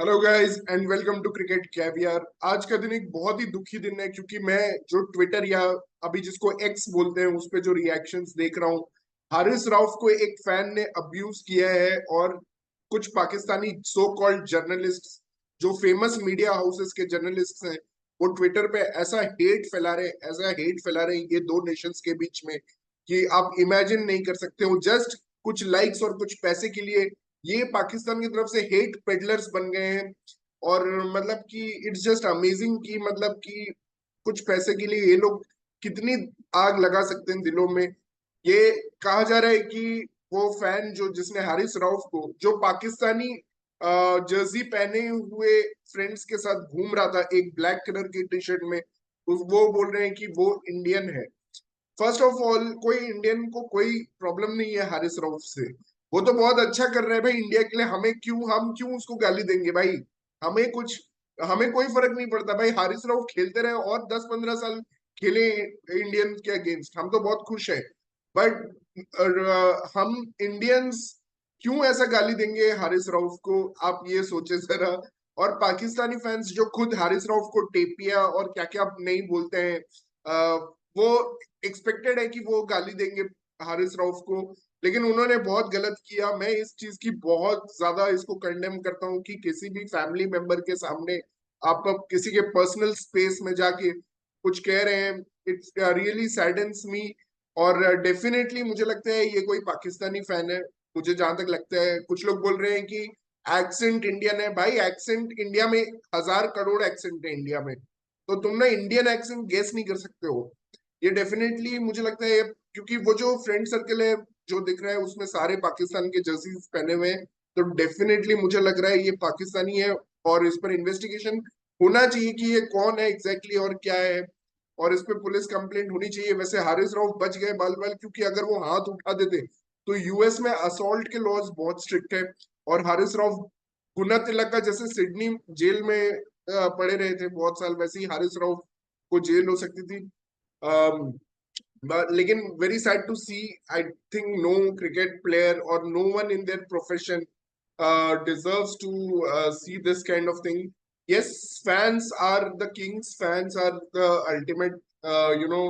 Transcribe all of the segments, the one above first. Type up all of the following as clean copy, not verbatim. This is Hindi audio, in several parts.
Hello guys and welcome to Cricket Caviar. आज का दिन एक बहुत ही दुखी दिन है क्योंकि मैं जो ट्विटर या अभी जिसको एक्स बोलते हैं उस पे जो रिएक्शंस देख रहा हूँ। हारिस राउफ को एक फैन ने अब्यूज किया है और कुछ पाकिस्तानी सो कॉल्ड जर्नलिस्ट जो फेमस मीडिया हाउसेस के जर्नलिस्ट हैं वो ट्विटर पे ऐसा हेट फैला रहे हैं ये दो नेशंस के बीच में कि आप इमेजिन नहीं कर सकते हो। जस्ट कुछ लाइक्स और कुछ पैसे के लिए ये पाकिस्तान की तरफ से हेट पेडलर्स बन गए हैं। और मतलब कि इट्स जस्ट अमेजिंग कि मतलब कि कुछ पैसे के लिए ये लोग कितनी आग लगा सकते हैं दिलों में। ये कहा जा रहा है कि वो फैन जो जिसने हारिस रऊफ को जो पाकिस्तानी जर्सी पहने हुए फ्रेंड्स के साथ घूम रहा था एक ब्लैक कलर की टी शर्ट में वो बोल रहे हैं कि वो इंडियन है। फर्स्ट ऑफ ऑल कोई इंडियन को कोई प्रॉब्लम नहीं है हारिस रऊफ से। वो तो बहुत अच्छा कर रहे हैं भाई इंडिया के लिए। हम क्यों उसको गाली देंगे भाई। हमें कुछ हमें कोई फर्क नहीं पड़ता भाई। हारिस रऊफ खेलते रहे और 10-15 साल खेले इंडियन के अगेंस्ट, हम तो बहुत खुश है। बट हम इंडियंस क्यों ऐसा गाली देंगे हारिस रऊफ को, आप ये सोचे जरा। और पाकिस्तानी फैंस जो खुद हारिस रऊफ को टेपिया और क्या क्या नहीं बोलते हैं, वो एक्सपेक्टेड है कि वो गाली देंगे हारिस रऊफ को। लेकिन उन्होंने बहुत गलत किया। मैं इस चीज की बहुत ज्यादा इसको कंडेम करता हूँ कि किसी भी फैमिली मेंबर के सामने आप अब किसी के पर्सनल स्पेस में जाके कुछ कह रहे हैं, इट्स रियली सैडन्स मी। और डेफिनेटली मुझे लगता है ये कोई पाकिस्तानी फैन है। मुझे जहां तक लगता है कुछ लोग बोल रहे हैं कि एक्सेंट इंडियन है। भाई एक्सेंट इंडिया में 1000 करोड़ एक्सेंट है इंडिया में, तो तुम ना इंडियन एक्सेंट गेस नहीं कर सकते हो। ये डेफिनेटली मुझे लगता है क्योंकि वो जो फ्रेंड सर्कल है जो दिख रहा है उसमें सारे पाकिस्तान के जर्सीज पहने हुए हैं, तो डेफिनेटली मुझे लग रहा है ये पाकिस्तानी है। और इस पर इन्वेस्टिगेशन होना चाहिए कि ये कौन है एग्जैक्टली और क्या है। और इस पे पुलिस कंप्लेंट होनी चाहिए। वैसे हारिस राउफ बच गए बाल बाल, क्योंकि अगर वो हाथ उठा देते तो यूएस में असॉल्ट के लॉज बहुत स्ट्रिक्ट है। और हारिस राउफ गुना तिलक जैसे सिडनी जेल में पड़े रहे थे बहुत साल, वैसे ही हारिस राउफ को जेल हो सकती थी। लेकिन very sad to see, I think no cricket player और no one in their profession deserves to see this kind of thing. Yes, fans are the kings, fans are the ultimate, you know,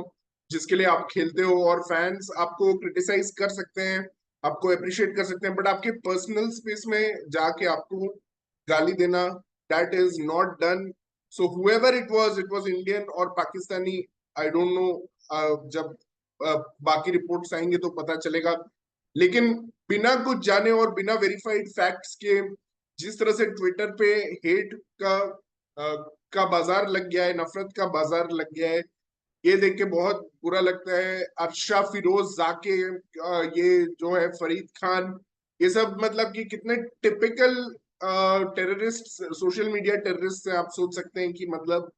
जिसके लिए आप खेलते हो। और फैंस आपको क्रिटिसाइज कर सकते हैं, आपको अप्रिशिएट कर सकते हैं, बट आपके पर्सनल स्पेस में जाके आपको गाली देना, that is not done. So however it was Indian और पाकिस्तानी, आई डोंट नो। जब बाकी रिपोर्ट्स आएंगे तो पता चलेगा। लेकिन बिना कुछ जाने और बिना वेरीफाइड फैक्ट्स के जिस तरह से ट्विटर पे हेट का बाजार लग गया है, नफरत का बाजार लग गया है, ये देख के बहुत बुरा लगता है। अरशा, फिरोज, जाके, ये जो है फरीद खान, ये सब मतलब कि कितने typical terrorist, social media terrorist से आप सोच सकते हैं कि मतलब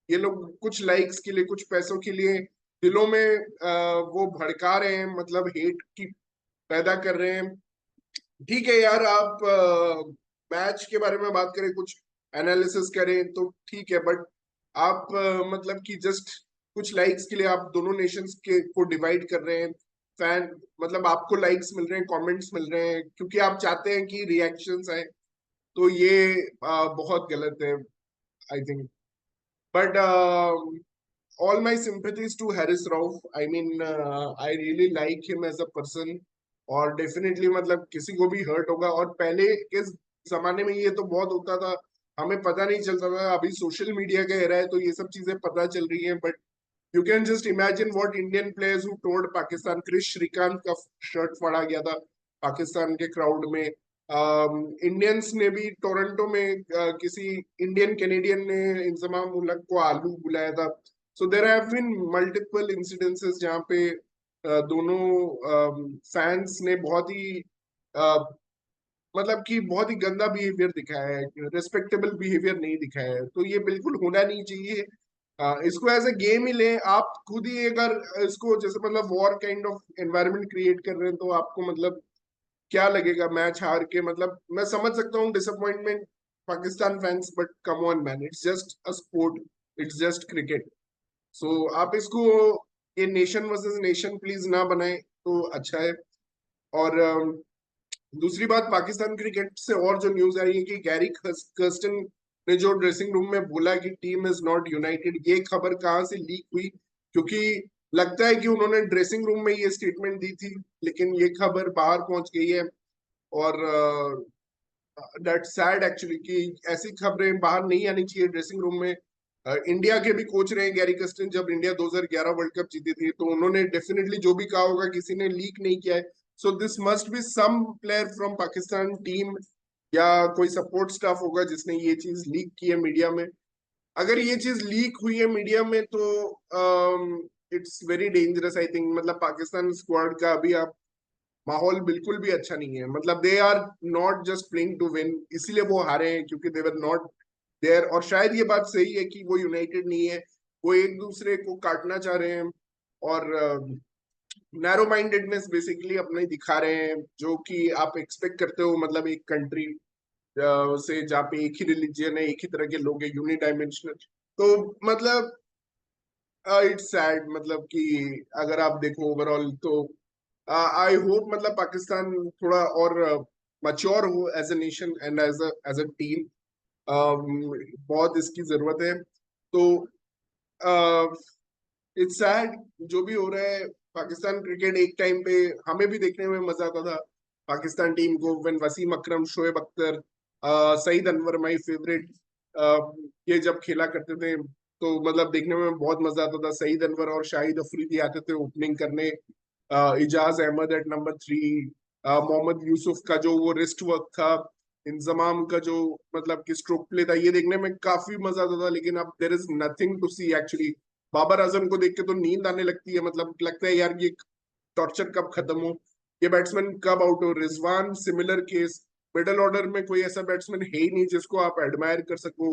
ये लोग कुछ लाइक्स के लिए कुछ पैसों के लिए दिलों में वो भड़का रहे हैं, मतलब हेट की पैदा कर रहे हैं। ठीक है यार, आप मैच के बारे में बात करें, कुछ एनालिसिस करें तो ठीक है, बट आप मतलब कि जस्ट कुछ लाइक्स के लिए आप दोनों नेशंस के को डिवाइड कर रहे हैं। फैन मतलब आपको लाइक्स मिल रहे हैं, कमेंट्स मिल रहे हैं क्योंकि आप चाहते हैं कि रिएक्शंस आए, तो ये बहुत गलत है I think. But all my sympathies to Harris Rauf. I mean, I really like him as a person. और डेफिनेटली मतलब किसी को भी हर्ट होगा। और पहले के जमाने में ये तो बहुत होता था, हमें पता नहीं चलता था। अभी सोशल मीडिया का एरा है तो ये सब चीजें पता चल रही हैं। But you can just imagine what Indian players who told Pakistan, Kris Srikkanth का शर्ट फाड़ा गया था पाकिस्तान के क्राउड में। इंडियंस ने भी टोरंटो में किसी इंडियन कैनेडियन ने इंजमाम उलग को आलू बुलाया था। So there have been multiple incidences जहाँ पे दोनों फैंस ने बहुत ही मतलब कि बहुत ही गंदा बिहेवियर दिखाया है, रिस्पेक्टेबल बिहेवियर नहीं दिखाया है। तो ये बिल्कुल होना नहीं चाहिए। इसको एज ए गेम ही लें आप खुद ही। अगर इसको जैसे मतलब war kind of environment create कर रहे हैं तो आपको मतलब क्या लगेगा मैच हार के। मतलब मैं समझ सकता हूँ disappointment Pakistan fans, but come on man, it's just a sport, it's just cricket. So आप इसको ये नेशन वर्सेस नेशन प्लीज ना बनाए तो अच्छा है। और दूसरी बात, पाकिस्तान क्रिकेट से और जो न्यूज आ रही है कि गैरी कर्स्टन ने जो ड्रेसिंग रूम में बोला कि टीम इज नॉट यूनाइटेड, ये खबर कहाँ से लीक हुई? क्योंकि लगता है कि उन्होंने ड्रेसिंग रूम में ये स्टेटमेंट दी थी, लेकिन ये खबर बाहर पहुंच गई है। और दैट सैड एक्चुअली कि ऐसी खबरें बाहर नहीं आनी चाहिए ड्रेसिंग रूम में। इंडिया के भी कोच रहे गैरी कर्स्टन, जब इंडिया 2011 वर्ल्ड कप जीती थी, तो उन्होंने डेफिनेटली जो भी कहा होगा किसी ने लीक नहीं किया है। So this must be some player from Pakistan team या कोई सपोर्ट स्टाफ होगा जिसने ये चीज लीक की है मीडिया में। अगर ये चीज लीक हुई है मीडिया में तो it's very dangerous I think. मतलब पाकिस्तान स्क्वाड का अभी आप माहौल बिल्कुल भी अच्छा नहीं है। मतलब they are not just playing to win, इसीलिए वो हारे हैं क्योंकि दे वर नॉट देयर। और शायद ये बात सही है कि वो यूनाइटेड नहीं है, वो एक दूसरे को काटना चाह रहे हैं और नैरो माइंडेडनेस बेसिकली अपने दिखा रहे हैं, जो कि आप एक्सपेक्ट करते हो मतलब एक कंट्री से जहाँ पे एक ही रिलीजियन है, एक ही तरह के लोग हैं, यूनिडायमेंशनल। तो मतलब इट्स सैड। मतलब कि अगर आप देखो ओवरऑल तो आई होप मतलब पाकिस्तान थोड़ा और मच्योर हो as a nation and as a team. बहुत इसकी जरूरत है। तो इट्स सैड जो भी हो रहा है। पाकिस्तान क्रिकेट एक टाइम पे हमें भी देखने में मजा आता था, पाकिस्तान टीम को, when Wasim Akram, Shoaib Akhtar, Saeed Anwar my favourite, ये जब खेला करते थे तो मतलब देखने में बहुत मजा आता था। सईद अनवर और शाहिद अफरीदी आते थे ओपनिंग करने, इजाज अहमद एट नंबर 3, मोहम्मद यूसुफ का जो वो रिस्ट वर्क था, इंजमाम का जो मतलब कि स्ट्रोक प्ले था, ये देखने में काफी मजा आता था। लेकिन अब there is nothing to see actually. Babar Azam को देख के तो नींद आने लगती है। मतलब लगता है यार ये टॉर्चर कब खत्म हो, ये बैट्समैन कब आउट हो। Rizwan similar case, middle order में कोई ऐसा बैट्समैन है ही नहीं जिसको आप एडमायर कर सको,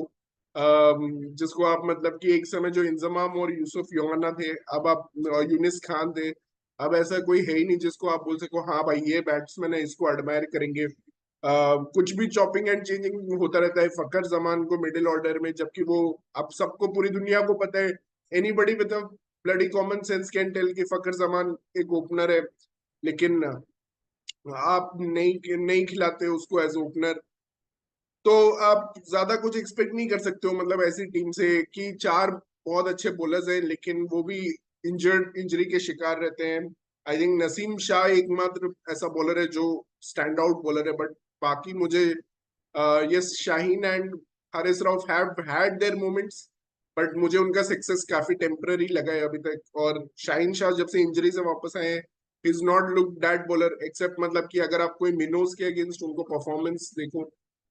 जिसको आप मतलब कि एक समय जो इंजमाम और यूसुफ योहाना थे, अब आप यूनिस खान थे, अब ऐसा कोई है ही नहीं जिसको आप बोल सको हाँ भाई ये बैट्समैन है, इसको एडमायर करेंगे। कुछ भी चॉपिंग एंड चेंजिंग होता रहता है फकर जमान को मिडिल ऑर्डर में, जबकि वो अब सबको पूरी दुनिया को पता है, anybody with a bloody common sense can tell कि फकर जमान एक ओपनर है। लेकिन आप नहीं नहीं खिलाते उसको एज ओपनर, तो आप ज्यादा कुछ एक्सपेक्ट नहीं कर सकते हो मतलब ऐसी टीम से कि चार बहुत अच्छे बॉलर्स हैं लेकिन वो भी इंजरी के शिकार रहते हैं। आई थिंक नसीम शाह एकमात्र ऐसा बॉलर है जो स्टैंड आउट बॉलर है, बट बाकी मुझे yes Shaheen and Haris Rauf have had there moments, but मुझे उनका सक्सेस काफी टेम्पररी लगा है अभी तक। और शाहीन शाह जब से इंजरी से वापस आए हैं, is not look that bowler except मतलब कि अगर आप कोई मिनोज के अगेंस्ट उनको परफॉर्मेंस देखो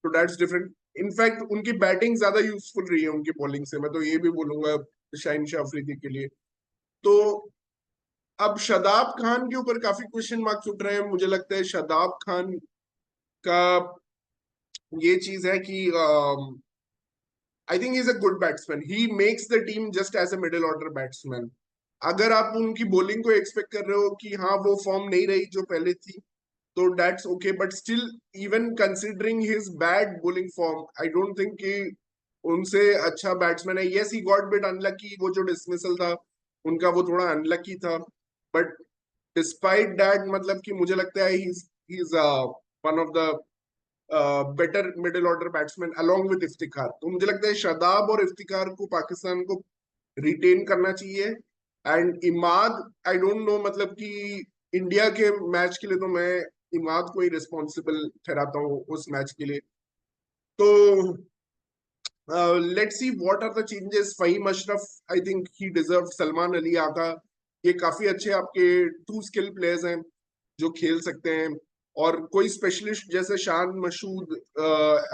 तो दैट्स डिफरेंट। इनफैक्ट उनकी बैटिंग ज्यादा यूजफुल रही है उनकी बॉलिंग से, मैं तो ये भी बोलूंगा शाहीन शाह अफरीदी के लिए। तो अब शादाब खान के ऊपर काफी क्वेश्चन मार्क्स उठ रहे हैं। मुझे लगता है शादाब खान का ये चीज है कि I think is a good batsman, he makes the team just as a middle order batsman. अगर आप उनकी बॉलिंग को एक्सपेक्ट कर रहे हो कि हाँ वो फॉर्म नहीं रही जो पहले थी, तो that's okay, but still even considering his bad bowling form I don't think कि उनसे अच्छा बैट्समैन है। Yes he got bit unlucky, वो जो डिसमिसल था उनका वो थोड़ा अनलकी था, बट डिस्पाइट दैट मतलब कि मुझे लगता है he is one of the better middle order batsman along with Iftikhar. तो मुझे लगता है शादाब और इफ्तिकार को पाकिस्तान को रिटेन करना चाहिए। And Imad, I don't know मतलब कि इंडिया के मैच के लिए तो मैं इमाद को ही रिस्पॉन्सिबल ठहराता हूँ उस मैच के लिए। तो let's see what are the changes. Faheem Ashraf, I think he deserve. Salman Ali Agha, ये काफी अच्छे आपके टू स्किल प्लेयर्स हैं जो खेल सकते हैं। और कोई स्पेशलिस्ट जैसे शान मशूद,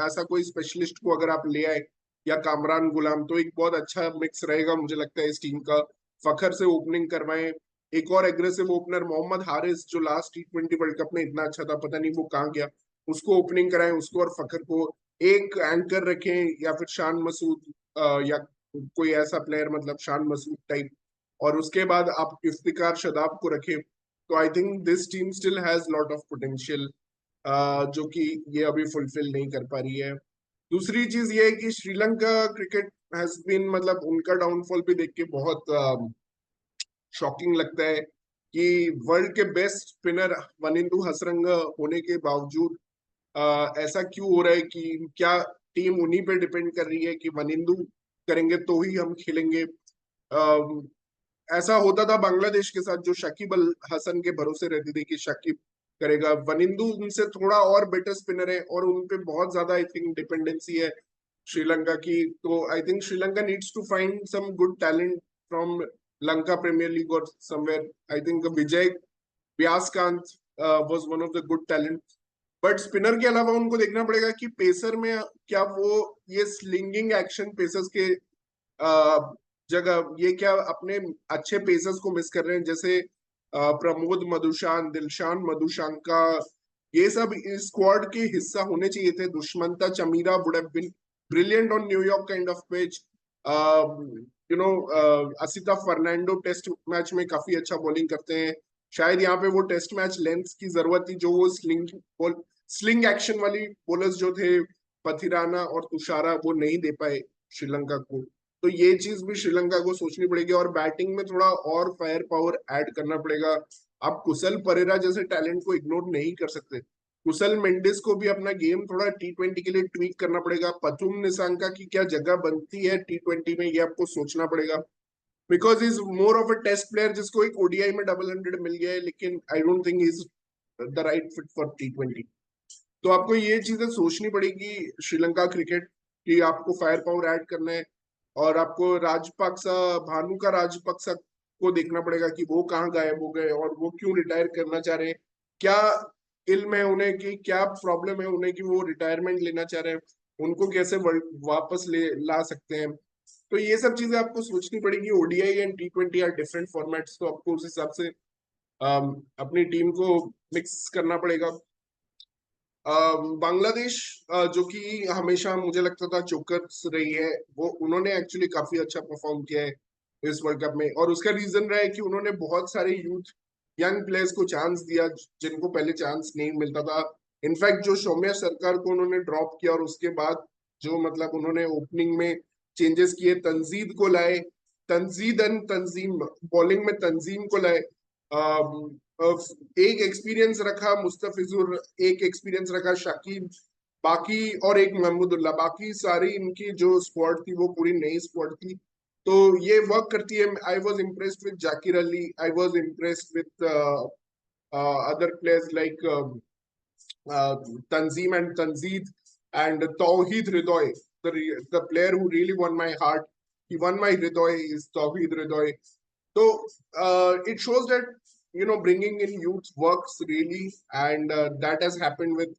ऐसा कोई स्पेशलिस्ट को अगर आप ले आए, या कामरान गुलाम, तो एक बहुत अच्छा मिक्स रहेगा मुझे लगता है इस टीम का। फखर से ओपनिंग करवाएं, एक और एग्रेसिव ओपनर मोहम्मद हारिस जो लास्ट T20 वर्ल्ड कप में इतना अच्छा था, पता नहीं वो कहाँ गया, उसको ओपनिंग कराएं, उसको और फखर को। एक एंकर रखें या फिर शान मसूद, या कोई ऐसा प्लेयर मतलब शान मसूद टाइप, और उसके बाद आप इफ्तिकार शदाब को रखें। तो I think this team still has lot of potential, जो कि ये अभी फुलफिल नहीं कर पा रही है। दूसरी चीज ये है कि श्रीलंका क्रिकेट हैज बीन मतलब उनका डाउनफॉल भी देख के बहुत शॉकिंग लगता है। कि वर्ल्ड के बेस्ट स्पिनर वनिंदु हसरंग होने के बावजूद ऐसा क्यों हो रहा है कि क्या टीम उन्हीं पे डिपेंड कर रही है कि वनिंदु करेंगे तो ही हम खेलेंगे। ऐसा होता था बांग्लादेश के साथ, जो शकीब अल हसन के भरोसे रहती थी कि शकीब करेगा। वनिंदु उनसे थोड़ा और बेटर स्पिनर है और उन पे बहुत ज्यादा आई थिंक डिपेंडेंसी है श्रीलंका की। तो I think Sri Lanka needs to find some good talent from Lanka premier league और somewhere. I think Vijay Vyaskanth was one of the good talent. But spinner के अलावा उनको देखना पड़ेगा कि पेसर में क्या वो ये स्लिंगिंग एक्शन पेसर्स के जगह ये क्या अपने अच्छे पेसर्स को मिस कर रहे हैं, जैसे प्रमोद मधुशान, दिलशान मधुशांका, ये सब इस स्क्वाड के हिस्सा होने चाहिए थे। Dushmantha Chameera would have been brilliant on New York kind of pitch. You know Asitha Fernando test match में काफी अच्छा बॉलिंग करते हैं। शायद यहाँ पे वो टेस्ट मैच लेंथ की जरूरत थी, जो वो स्लिंग एक्शन वाली बॉलर्स जो थे पथिराना और तुषारा वो नहीं दे पाए श्रीलंका को। तो ये चीज भी श्रीलंका को सोचनी पड़ेगी और बैटिंग में थोड़ा और फायर पावर ऐड करना पड़ेगा। आप कुशल परेरा जैसे टैलेंट को इग्नोर नहीं कर सकते। कुशल मेंडिस को भी अपना गेम थोड़ा टी20 के लिए ट्वीक करना पड़ेगा। पथुम निसांका की क्या जगह बनती है टी20 में, ये आपको सोचना पड़ेगा, because is more of a test player जिसको एक ओडीआई में डबल 100 मिल गया है, लेकिन I don't think is the right fit for टी20। तो आपको ये चीजें सोचनी पड़ेगी श्रीलंका क्रिकेट कि आपको फायर पावर ऐड करना है। और आपको राजपक्सा, भानु का राजपक्सा को देखना पड़ेगा कि वो कहाँ गायब हो गए और वो क्यों रिटायर करना चाह रहे हैं। क्या इल्म है उन्हें, कि क्या प्रॉब्लम है उन्हें कि वो रिटायरमेंट लेना चाह रहे हैं, उनको कैसे वापस ले ला सकते हैं। तो ये सब चीजें आपको सोचनी पड़ेगी। ओडीआई एंड टी20 आर डिफरेंट फॉर्मेट्स, तो आपको उस हिसाब से अपनी टीम को मिक्स करना पड़ेगा। बांग्लादेश जो कि हमेशा मुझे लगता था चोकर्स रही है, वो उन्होंने एक्चुअली काफी अच्छा परफॉर्म किया है इस वर्ल्ड कप में। और उसका रीजन रहा है कि उन्होंने बहुत सारे यूथ यंग प्लेयर्स को चांस दिया जिनको पहले चांस नहीं मिलता था। इनफैक्ट जो सौम्या सरकार को उन्होंने ड्रॉप किया और उसके बाद जो मतलब उन्होंने ओपनिंग में चेंजेस किए, तंजीद को लाए, तंजीद एंड तंजीम, बॉलिंग में तंजीम को लाए। एक एक्सपीरियंस रखा मुस्तफिजुर, एक एक्सपीरियंस रखा शाकिब, बाकी और एक महमूदुल्लाह, बाकी सारी इनकी जो स्क्वाड थी वो पूरी नई स्क्वाड थी। तो ये वर्क करती है। I was impressed with Zakir Ali, I was impressed with other players like Tanzim and Tanzid and Tawheed Ridoy, the player who really won my heart. He won my Ridoy is Tawheed Ridoy. So it shows that bringing in youth works really, and that has happened with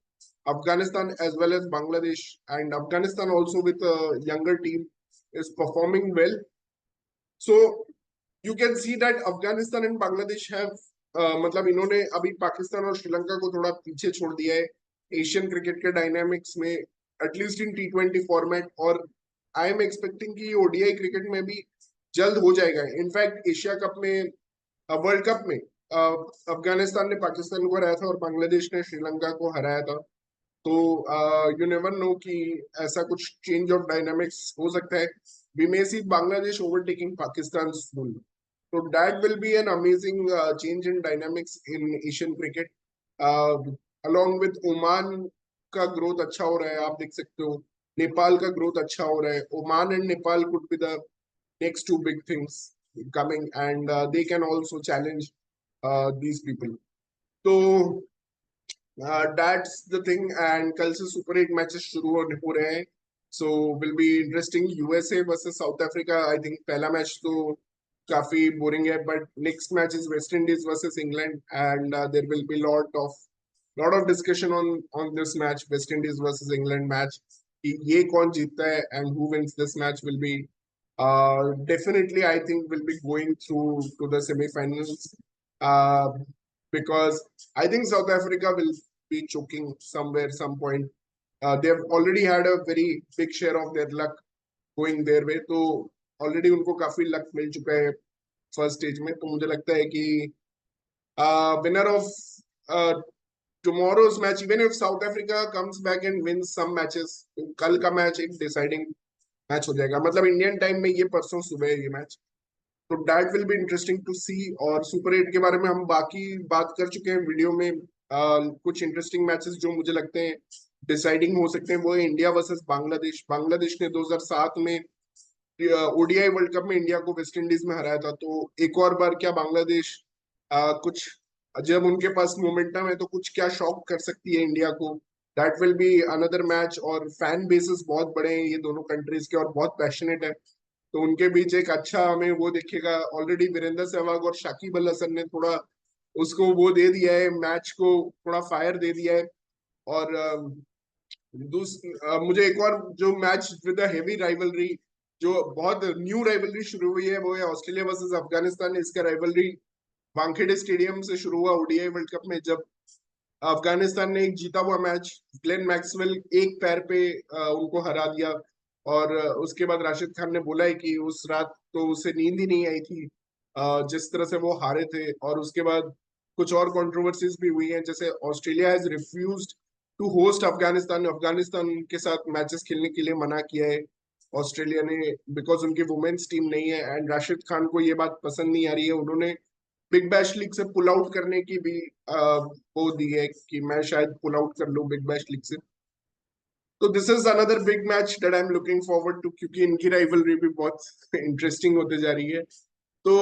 Afghanistan as well as Bangladesh, and Afghanistan also with a younger team is performing well. So you can see that Afghanistan and Bangladesh have मतलब इन्होंने अभी पाकिस्तान और श्रीलंका को थोड़ा पीछे छोड़ दिया है एशियन क्रिकेट के डायनामिक्स में, एटलीस्ट इन टी20 फॉर्मेट। और आई एम एक्सपेक्टिंग कि ओडीआई क्रिकेट में भी जल्द हो जाएगा। इनफैक्ट एशिया कप में, वर्ल्ड कप में अफगानिस्तान ने पाकिस्तान को हराया था और बांग्लादेश ने श्रीलंका को हराया था। तो यू नेवर नो कि ऐसा कुछ चेंज ऑफ डायनामिक्स हो सकता है। We may see Bangladesh overtaking Pakistan soon. तो that will be an amazing change in dynamics in Asian cricket. Along with Oman का ग्रोथ अच्छा हो रहा है, आप देख सकते हो। नेपाल का ग्रोथ अच्छा हो रहा है। Oman and Nepal could be the next two big things coming, and they can also challenge these people. So that's the thing, and कल से सुपर 8 मैचेस शुरू हो रहे हैं। So will be interesting. USA versus South Africa, I think पहला मैच तो काफी बोरिंग है, but next match is West Indies versus England, and there will be lot of discussion on this match, West Indies versus England match, कि ये कौन जीतता है and who wins this match will be definitely I think will be going through to the semi-finals, uh, because I think South Africa will be choking somewhere, some point. They've already had a very big share of their luck going their way, तो already उनको काफी luck मिल चुका है फर्स्ट स्टेज में। तो मुझे लगता है कि winner of uh, tomorrow's match, even if South Africa comes back and wins some matches, तो कल का मैच एक डिसाइडिंग मैच हो जाएगा। मतलब इंडियन टाइम में ये परसों सुबह है ये मैच। तो that will be interesting to see. और सुपर 8 के बारे में हम बाकी बात कर चुके हैं वीडियो में। कुछ इंटरेस्टिंग मैचेस जो मुझे लगते हैं डिसाइडिंग हो सकते हैं वो है इंडिया वर्सेस बांग्लादेश। बांग्लादेश ने 2007 में ओडीआई वर्ल्ड कप में इंडिया को वेस्ट इंडीज में हराया था। तो एक और बार क्या बांग्लादेश कुछ, जब उनके पास मोमेंटम है तो कुछ क्या शॉक कर सकती है इंडिया को। That will be another match. और फैन बेसेस बहुत बड़े हैं ये दोनों कंट्रीज के और बहुत पैशनेट है। तो उनके बीच एक अच्छा हमें वो दिखेगा। ऑलरेडी वीरेंद्र सहवाग और शाकिब अल हसन ने थोड़ा उसको वो दे दिया है, मैच को थोड़ा फायर दे दिया है। और मुझे एक और जो मैच विद हेवी राइवलरी, जो बहुत न्यू राइवलरी शुरू हुई है, वो है ऑस्ट्रेलिया वर्सेस अफगानिस्तान। इसका राइवलरी वानखेड़े स्टेडियम से शुरू हुआ ओडीआई वर्ल्ड कप में, जब अफगानिस्तान ने एक जीता हुआ मैच, ग्लेन मैक्सवेल एक पैर पे उनको हरा दिया। और उसके बाद राशिद खान ने बोला है कि उस रात तो उसे नींद ही नहीं आई थी जिस तरह से वो हारे थे। और उसके बाद कुछ और कंट्रोवर्सीज भी हुई हैं, जैसे Australia has refused to host Afghanistan. Afghanistan के साथ मैचेस खेलने के लिए मना किया है ऑस्ट्रेलिया ने, बिकॉज उनकी वुमेन्स टीम नहीं है। एंड राशिद खान को ये बात पसंद नहीं आ रही है। उन्होंने बिग बैश लीग से पुल आउट करने की भी वो दी है कि मैं शायद पुल आउट कर लूं बिग बैश लीग से। तो this is another big match that I am looking forward to, क्योंकि इनकी राइवलरी भी बहुत इंटरेस्टिंग होते जा रही है। तो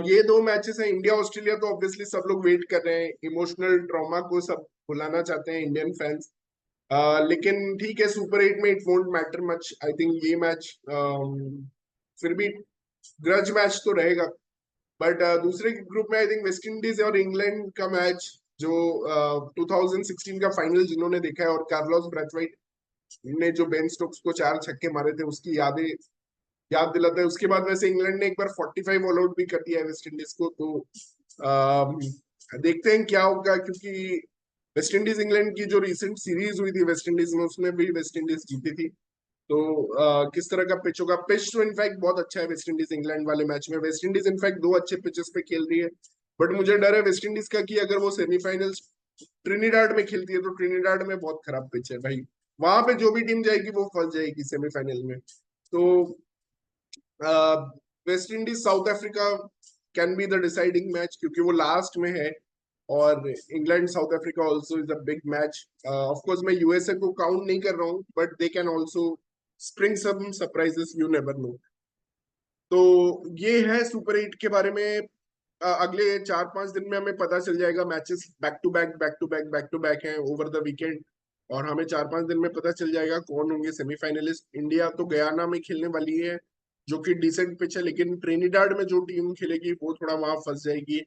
ये दो मैचेस हैं इंडिया ऑस्ट्रेलिया। तो ऑब्वियसली सब लोग वेट कर रहे हैं, इमोशनल ट्रॉमा को सब भुलाना चाहते हैं इंडियन फैंस। लेकिन ठीक है, सुपर 8 में it won't matter much. I think ये मैच फिर भी ग्रज मैच तो रहेगा। बट दूसरे ग्रुप में आई थिंक वेस्ट इंडीज और इंग्लैंड का मैच, जो 2016 का फाइनल जिन्होंने देखा है, और कार्लोस ब्रैथवाइट ने जो बेन स्टोक्स को 4 छक्के मारे थे उसकी यादें याद दिलाता है। उसके बाद वैसे इंग्लैंड ने एक बार 45 ऑल आउट भी कर दिया है वेस्ट इंडीज को। तो अम, देखते हैं क्या होगा, क्योंकि वेस्ट इंडीज इंग्लैंड की जो रिसेंट सीरीज हुई थी वेस्ट इंडीज में, उसमें भी वेस्ट इंडीज जीती थी। तो किस तरह का पिच होगा। पिच तो इनफैक्ट बहुत अच्छा है वेस्ट इंडीज इंग्लैंड वाले मैच में। वेस्ट इंडीज इनफैक्ट 2 अच्छे पिचेस पे खेल रही है। बट मुझे डर है वेस्ट इंडीज का कि अगर वो सेमीफाइनल्स ट्रिनिडाड में खेलती है तो ट्रिनिडाड में बहुत खराब पिच है भाई। वहां पे जो भी टीम जाएगी वो फंस जाएगी सेमीफाइनल में। तो West Indies South Africa can be the deciding match, क्योंकि वो लास्ट में है। और England South Africa also is a big match. Of course मैं यूएसए को काउंट नहीं कर रहा हूँ, but they can also spring some surprises, you never know. तो ये है सुपर 8 के बारे में। अगले 4-5 दिन में हमें पता चल जाएगा। Matches back to back back to back back to back हैं ओवर द वीकेंड। और हमें 4-5 दिन में पता चल जाएगा कौन होंगे सेमीफाइनलिस्ट। इंडिया तो गयाना में खेलने वाली है, जो कि डिसेंट पिच है, लेकिन ट्रिनिडाड में जो टीम खेलेगी वो थोड़ा वहां फंस जाएगी।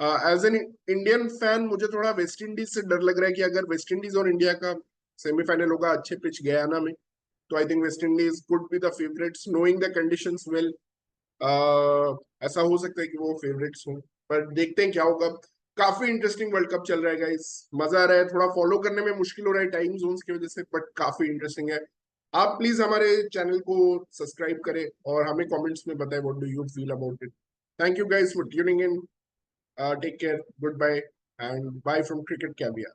एज एन इंडियन फैन मुझे थोड़ा वेस्ट इंडीज से डर लग रहा है कि अगर वेस्ट इंडीज और इंडिया का सेमीफाइनल होगा अच्छे पिच गयाना में, तो I think West Indies could be the favourites knowing the conditions well. ऐसा हो सकता है कि वो फेवरेट्स हों, पर देखते हैं क्या होगा। काफी इंटरेस्टिंग वर्ल्ड कप चल रहा है गाइस। मजा आ रहा है। थोड़ा फॉलो करने में मुश्किल हो रहा है टाइम जोन्स की वजह से, बट काफी इंटरेस्टिंग है। आप प्लीज हमारे चैनल को सब्सक्राइब करें और हमें कमेंट्स में बताएं what do you feel about it. Thank you guys for tuning in. Take care, good bye, and bye from Cricket caviar.